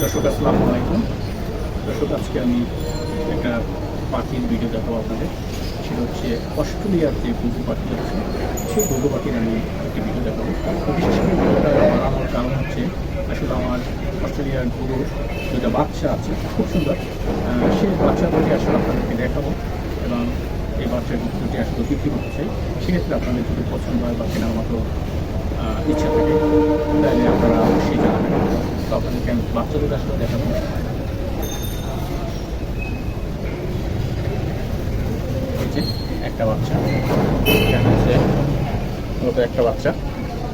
দর্শক আসসালামু আলাইকুম। দর্শক আজকে আমি একটা পাখির ভিডিও দেখাবো আপনাদের। সেটা হচ্ছে অস্ট্রেলিয়ার যে ঘুঘু পাখি আছে সেই ঘুঘু পাখির আমি একটি ভিডিও দেখাবো। বিশেষ করে ভিডিওটা বানানোর কারণ হচ্ছে আসলে আমার অস্ট্রেলিয়ার ঘুঘুর দুটা বাচ্চা আছে, খুব সুন্দর। সেই বাচ্চা দুটি আসলে আপনাদেরকে দেখাবো এবং এই বাচ্চা দুটি আসলে বিক্রি করতে চাই। সেক্ষেত্রে আপনাদের যদি পছন্দ হয় বা কেনার মতো ইচ্ছা থাকে তাহলে আপনারা অবশ্যই জানাবেন। তো আপনাদেরকে আমি বাচ্চাদের আসলে দেখাবো। এই যে একটা বাচ্চা, এখানে হচ্ছে মূলত একটা বাচ্চা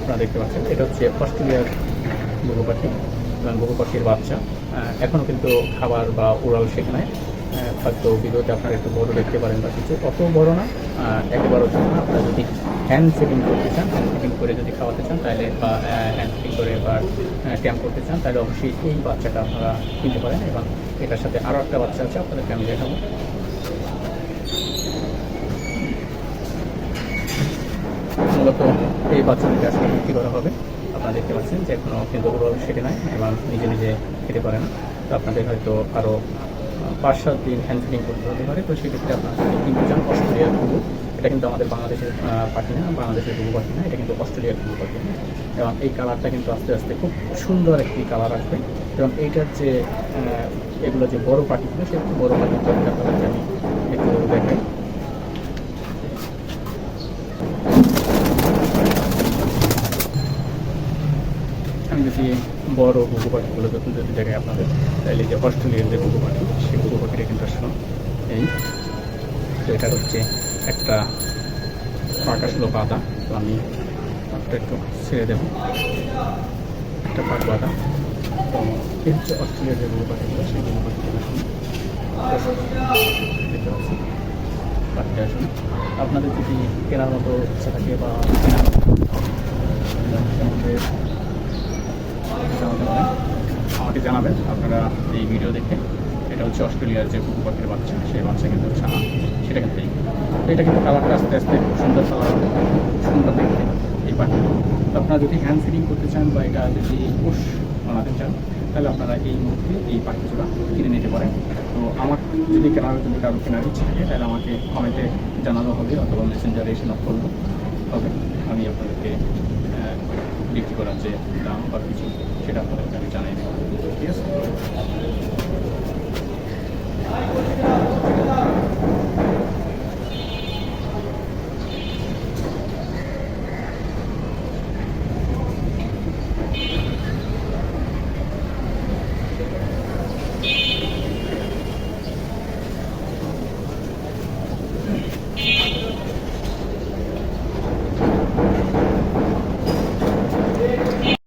আপনারা দেখতে পাচ্ছেন। এটা হচ্ছে অস্ট্রেলিয়ার ঘুঘু পাখি এবং ঘুঘু পাখির বাচ্চা এখনও কিন্তু খাবার বা উড়াল শেখে নাই। হয়তো ভিডিওতে আপনারা একটু বড় দেখতে পারেন বা কিছু, অত বড় না, একেবারে ছোট না। আপনারা যদি হ্যান্ড ফিডিং করতে চান, হ্যান্ড ফিডিং করে যদি খাওয়াতে চান তাহলে বা হ্যান্ড ফিডিং করে বা ট্যাম করতে চান তাহলে অবশ্যই এই বাচ্চাটা আপনারা কিনতে পারেন। এবং এটার সাথে আরও একটা বাচ্চা আছে, আপনাদেরকে আমি দেখাবো। মূলত এই বাচ্চাদেরকে আসলে বিক্রি করা হবে। আপনারা দেখতে পাচ্ছেন যে এখনও কিন্তু উড়াল শেখে নাই এবং নিজে নিজে খেতে পারে না। তো আপনাদের হয়তো আরও 5-7 দিন হ্যান্ড ফিডিং করতে হতে পারে। তো সেক্ষেত্রে আপনারা যদি কিনতে চান অস্ট্রেলিয়ার ঘুঘু, এটা কিন্তু আমাদের বাংলাদেশের পাখি না, বাংলাদেশের ঘুঘু পাখি না, এটা কিন্তু অস্ট্রেলিয়ার ঘুঘু পাখি। এবং এই কালারটা কিন্তু আস্তে আস্তে খুব সুন্দর একটি কালার আসবে। এবং এইটার যে এগুলো যে বড় পাখিগুলো, সেই বড় পাখিগুলো আপনাদেরকে আমি একটু দেখাই। আমি যদি বড় ঘুঘু পাখিগুলো যখন যদি দেখাই আপনাদের, তাহলে যে অস্ট্রেলিয়ার যে ঘুঘু পাখি, সেই ঘুঘু পাখিটা কিন্তু আসলে এই। তো এটা হচ্ছে একটা পাক আসলো বাঁধা। তো আমি পাকটা একটু ছেড়ে দেবো, একটা পাক বাঁধা। তো এই হচ্ছে অস্ট্রেলিয়ার যে ঘুঘু পাখিগুলো, সেই ঘুঘু পাখিগুলো দেখতে পাচ্ছি। পাখিটা আসলে আপনাদের যদি কেনার মতো ইচ্ছা থাকে বা কেনার আমাকে জানাবেন আপনারা এই ভিডিও দেখে। এটা হচ্ছে অস্ট্রেলিয়ার যে ঘুঘু পাখির বাচ্চা, সেই বাচ্চা কিন্তু ছানা, সেটা কিন্তু এই। তো এটা কিন্তু কালারটা আস্তে আস্তে খুব সুন্দর কালার, সুন্দর দেখতে এই পাখি। তো আপনারা যদি হ্যান্ড ফিডিং করতে চান বা এটা যদি পোষ বানাতে চান তাহলে আপনারা এই মুহূর্তে এই পাখিগুলো কিনে নিতে পারেন। তো আমার যদি কারো কেনার ইচ্ছে থাকে তাহলে আমাকে কমেন্টে জানানো হবে অথবা মেসেঞ্জারে এসে নক করবো হবে। আমি আপনাদেরকে বিক্রি করার যে দাম বা কিছু সেটা আপনাদেরকে আমি জানাই দেবো। ঠিক আছে।